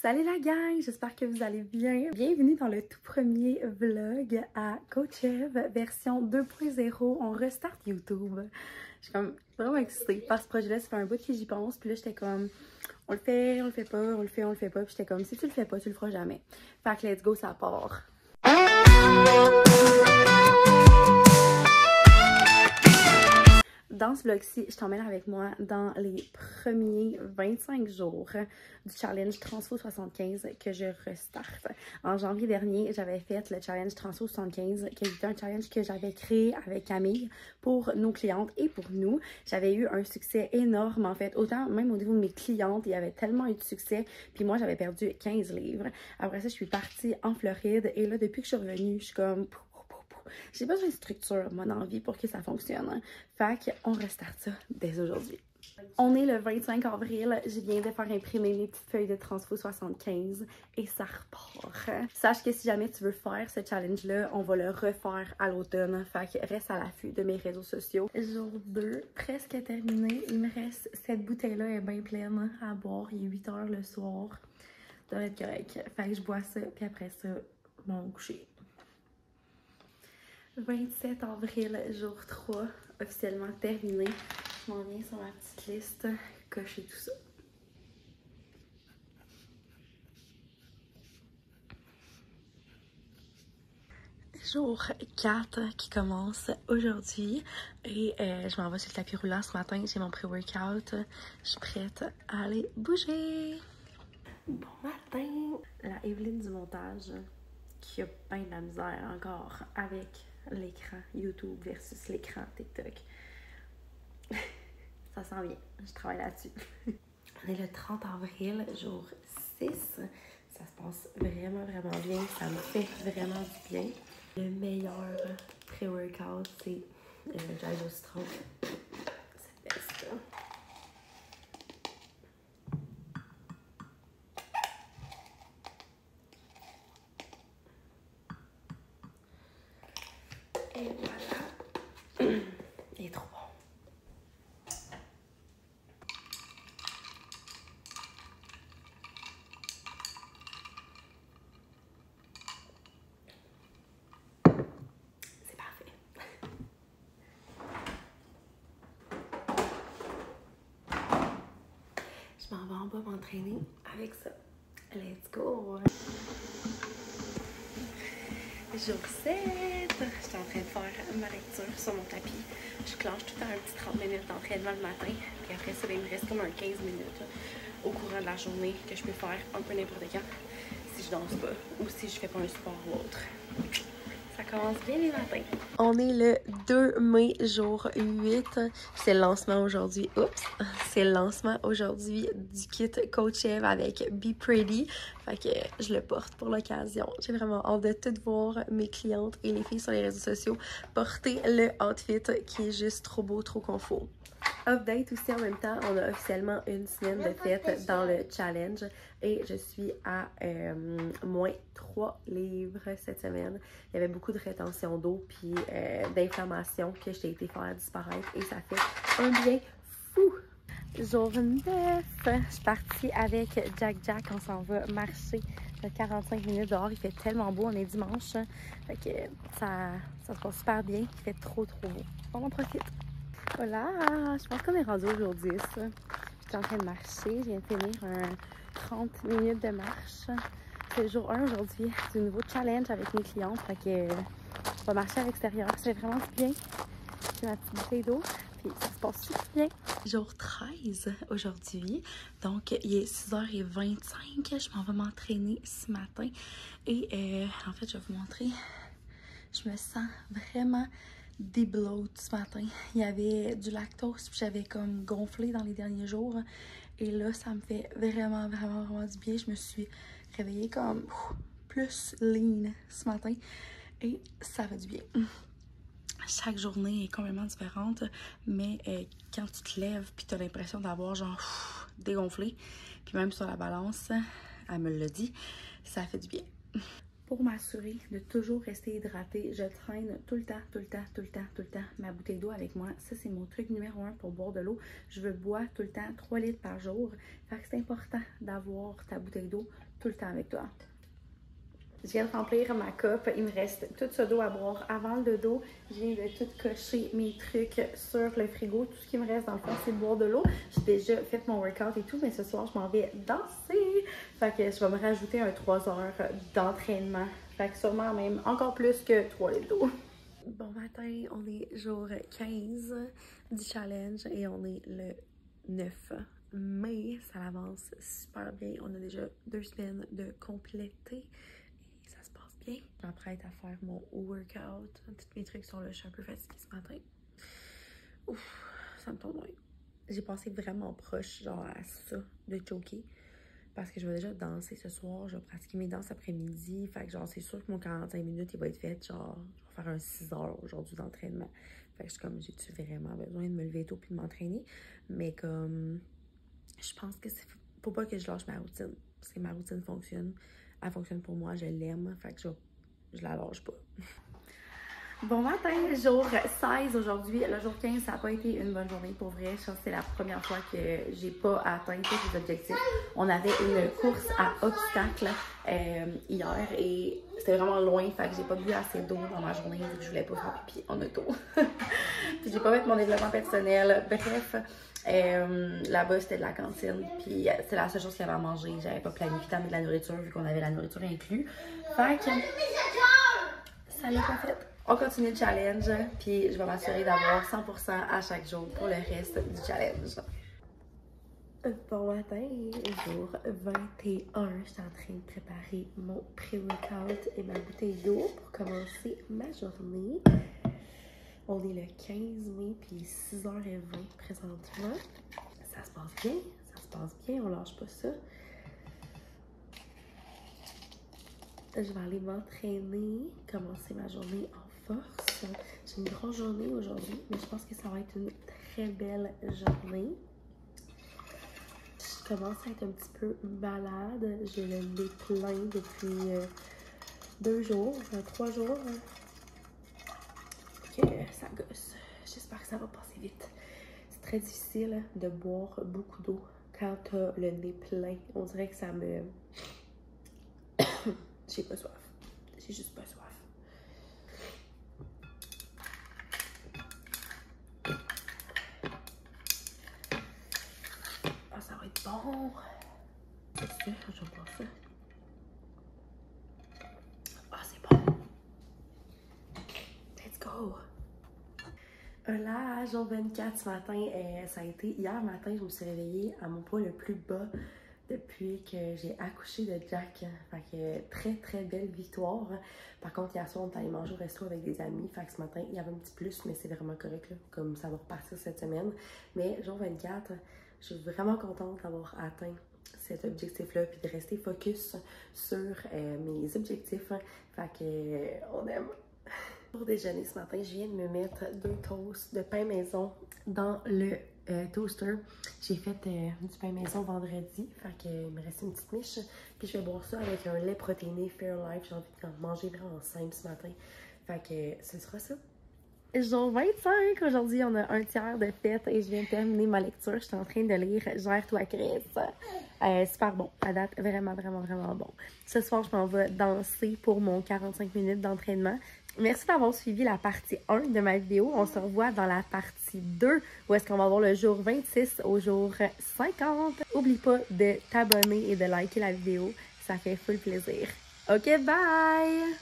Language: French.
Salut la gang, j'espère que vous allez bien. Bienvenue dans le tout premier vlog à Coach Eve version 2.0. On restart YouTube. Je suis comme vraiment excitée par ce projet-là. Ça fait un bout que j'y pense. Puis là, j'étais comme, on le fait pas, on le fait pas. Puis j'étais comme, si tu le fais pas, tu le feras jamais. Fait que let's go, ça part. Dans ce vlog-ci, je t'emmène avec moi dans les premiers 25 jours du challenge Transfo 75 que je restarte. En janvier dernier, j'avais fait le challenge Transfo 75 qui était un challenge que j'avais créé avec Camille pour nos clientes et pour nous. J'avais eu un succès énorme en fait, autant même au niveau de mes clientes, il y avait tellement eu de succès. Puis moi, j'avais perdu 15 livres. Après ça, je suis partie en Floride et là, depuis que je suis revenue, je suis comme... J'ai besoin de structure, moi, dans la vie pour que ça fonctionne. Fait qu'on restarte ça dès aujourd'hui. On est le 25 avril, je viens de faire imprimer mes petites feuilles de Transfo 75 et ça repart. Sache que si jamais tu veux faire ce challenge-là, on va le refaire à l'automne. Fait que reste à l'affût de mes réseaux sociaux. Jour 2, presque terminé. Il me reste cette bouteille-là, elle est bien pleine à boire. Il est 8 h le soir. Ça doit être correct. Fait que je bois ça, puis après ça, mon coucher. 27 avril, jour 3, officiellement terminé. Je m'en viens sur ma petite liste, cocher tout ça. Jour 4 qui commence aujourd'hui et je m'en vais sur le tapis roulant ce matin. J'ai mon pré-workout. Je suis prête à aller bouger. Bon matin! La Evelyne du montage qui a bien de la misère encore avec l'écran YouTube versus l'écran TikTok. Ça s'en vient, je travaille là-dessus. On est le 30 avril, jour 6. Ça se passe vraiment bien. Ça me fait vraiment du bien. Le meilleur pré-workout, c'est le Jazz au citron. C'est best. Et voilà. Il est trop bon. C'est parfait. Je m'en vais en bas m'entraîner avec ça. Let's go! Jour 7, j'étais en train de faire ma lecture sur mon tapis. Je clenche tout le temps un petit 30 minutes d'entraînement le matin. Puis après ça, il me reste comme un 15 minutes au courant de la journée que je peux faire un peu n'importe quand. Si je danse pas ou si je fais pas un sport ou autre. Ça commence bien les matins. On est le 2 mai, jour 8. C'est le lancement aujourd'hui. Oups! C'est le lancement aujourd'hui du kit Coach Eve avec Be Pretty. Fait que je le porte pour l'occasion. J'ai vraiment hâte de tout voir mes clientes et les filles sur les réseaux sociaux porter le outfit qui est juste trop beau, trop confort. Update aussi en même temps, on a officiellement une semaine de fête dans le challenge et je suis à moins 3 livres cette semaine. Il y avait beaucoup de rétention d'eau puis d'inflammation que j'ai été faire disparaître et ça fait un bien fou. Jour 9, je suis partie avec Jack. On s'en va marcher de 45 minutes dehors. Il fait tellement beau, on est dimanche. Fait que ça se passe super bien. Il fait trop beau. On en profite. Voilà, je pense qu'on est rendu au jour 10. J'étais en train de marcher, je viens de finir un 30 minutes de marche. C'est le jour 1 aujourd'hui du nouveau challenge avec mes clientes. Fait que on va marcher à l'extérieur, c'est vraiment bien. J'ai ma petite bouteille d'eau, puis ça se passe super bien. Jour 13 aujourd'hui, donc il est 6h25, je m'en vais m'entraîner ce matin. Et en fait, je vais vous montrer, je me sens vraiment débloat ce matin. Il y avait du lactose, puis j'avais comme gonflé dans les derniers jours. Et là, ça me fait vraiment du bien. Je me suis réveillée comme plus lean ce matin. Et ça fait du bien. Chaque journée est complètement différente, mais quand tu te lèves puis tu as l'impression d'avoir genre dégonflé, puis même sur la balance, elle me l'a dit, ça fait du bien. Pour m'assurer de toujours rester hydratée, je traîne tout le temps ma bouteille d'eau avec moi. Ça, c'est mon truc numéro 1 pour boire de l'eau. Je veux boire tout le temps 3 litres par jour. Fait que c'est important d'avoir ta bouteille d'eau tout le temps avec toi. Je viens de remplir ma coupe. Il me reste tout ce d'eau à boire avant le dodo. Je viens de tout cocher mes trucs sur le frigo. Tout ce qui me reste dans le fond, c'est de boire de l'eau. J'ai déjà fait mon workout et tout, mais ce soir, je m'en vais danser. Fait que je vais me rajouter un 3 heures d'entraînement. Fait que sûrement même encore plus que 3 litres d'eau. Bon matin, on est jour 15 du challenge et on est le 9 mai. Ça avance super bien. On a déjà 2 semaines de compléter. Je m'apprête à faire mon workout. Tous mes trucs sont là. Je suis un peu fatiguée ce matin. Ouf, ça me tombe loin. J'ai passé vraiment proche, genre, à ça, de choker. Parce que je vais déjà danser ce soir. Je vais pratiquer mes danses après-midi. Fait que, genre, c'est sûr que mon 45 minutes, il va être fait. Genre, je vais faire un 6 heures aujourd'hui d'entraînement. Fait que je suis comme, j'ai-tu vraiment besoin de me lever tôt puis de m'entraîner? Mais comme, je pense que c'est... Faut pas que je lâche ma routine. Parce que ma routine fonctionne. Elle fonctionne pour moi, je l'aime, fait que je la lâche pas. Bon matin, jour 16 aujourd'hui. Le jour 15, ça n'a pas été une bonne journée pour vrai. Je pense que c'est la première fois que j'ai pas atteint tous les objectifs. On avait une course à obstacles hier et c'était vraiment loin, fait que j'ai pas bu assez d'eau dans ma journée vu que je voulais pas faire pipi en auto. Puis j'ai pas fait mon développement personnel. Bref. Là-bas, c'était de la cantine, puis c'est la seule chose qu'il y avait à manger. J'avais pas planifié d'amener de la nourriture vu qu'on avait la nourriture inclus. Fait que ça l'a pas fait. On continue le challenge, puis je vais m'assurer d'avoir 100% à chaque jour pour le reste du challenge. Bon matin, jour 21. Je suis en train de préparer mon pré-workout et ma bouteille d'eau pour commencer ma journée. On est le 15 mai, puis 6h20 présentement. Ça se passe bien, on lâche pas ça. Je vais aller m'entraîner, commencer ma journée en force. J'ai une grosse journée aujourd'hui, mais je pense que ça va être une très belle journée. Je commence à être un petit peu malade. J'ai le nez plein depuis 2 jours, 3 jours. Ça gosse. J'espère que ça va passer vite. C'est très difficile de boire beaucoup d'eau quand t'as le nez plein. On dirait que ça me... J'ai pas soif. J'ai juste pas soif. Ah, ça va être bon. C'est sûr, je vais boire ça. Ah, c'est bon. Let's go. Là, jour 24 ce matin, ça a été hier matin, je me suis réveillée à mon poids le plus bas depuis que j'ai accouché de Jack. Fait que très belle victoire. Par contre, hier soir, on est allé manger au resto avec des amis. Fait que ce matin, il y avait un petit plus, mais c'est vraiment correct là, comme ça va repartir cette semaine. Mais jour 24, je suis vraiment contente d'avoir atteint cet objectif-là puis de rester focus sur mes objectifs. Fait que on aime. Pour déjeuner ce matin, je viens de me mettre 2 toasts de pain maison dans le toaster. J'ai fait du pain maison vendredi, fait qu'il me reste une petite miche. Puis je vais boire ça avec un lait protéiné Fairlife. J'ai envie de manger vraiment simple ce matin. Fait que ce sera ça. Jour 25, aujourd'hui on a un tiers de fête et je viens de terminer ma lecture. Je suis en train de lire Gère-toi Chris. Super bon, à date vraiment bon. Ce soir je m'en vais danser pour mon 45 minutes d'entraînement. Merci d'avoir suivi la partie 1 de ma vidéo. On se revoit dans la partie 2 où est-ce qu'on va voir le jour 26 au jour 50. N'oublie pas de t'abonner et de liker la vidéo. Ça fait full plaisir. Ok, bye!